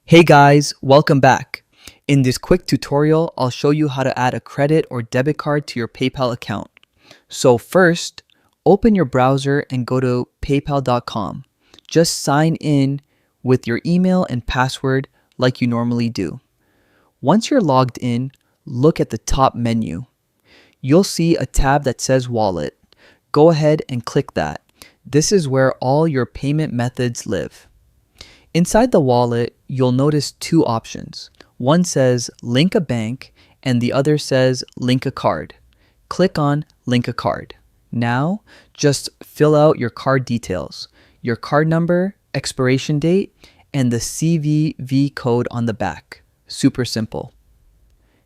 Hey guys, welcome back. In this quick tutorial, I'll show you how to add a credit or debit card to your PayPal account. So first, open your browser and go to paypal.com. Just sign in with your email and password like you normally do. Once you're logged in, look at the top menu. You'll see a tab that says Wallet. Go ahead and click that. This is where all your payment methods live. Inside the wallet, you'll notice two options. One says link a bank and the other says link a card. Click on link a card. Now, just fill out your card details, your card number, expiration date, and the CVV code on the back. Super simple.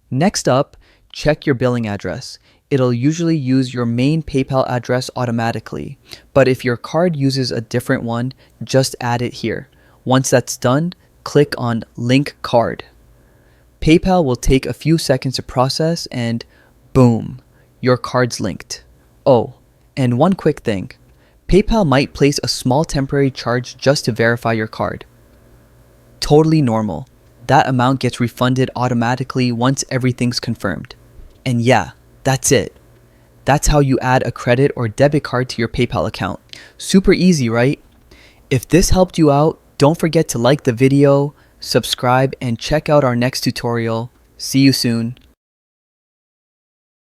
Next up, check your billing address. It'll usually use your main PayPal address automatically, but if your card uses a different one, just add it here. Once that's done, click on Link Card. PayPal will take a few seconds to process and boom, your card's linked. Oh, and one quick thing. PayPal might place a small temporary charge just to verify your card. Totally normal. That amount gets refunded automatically once everything's confirmed. And yeah, that's it. That's how you add a credit or debit card to your PayPal account. Super easy, right? If this helped you out, don't forget to like the video, subscribe, and check out our next tutorial. See you soon.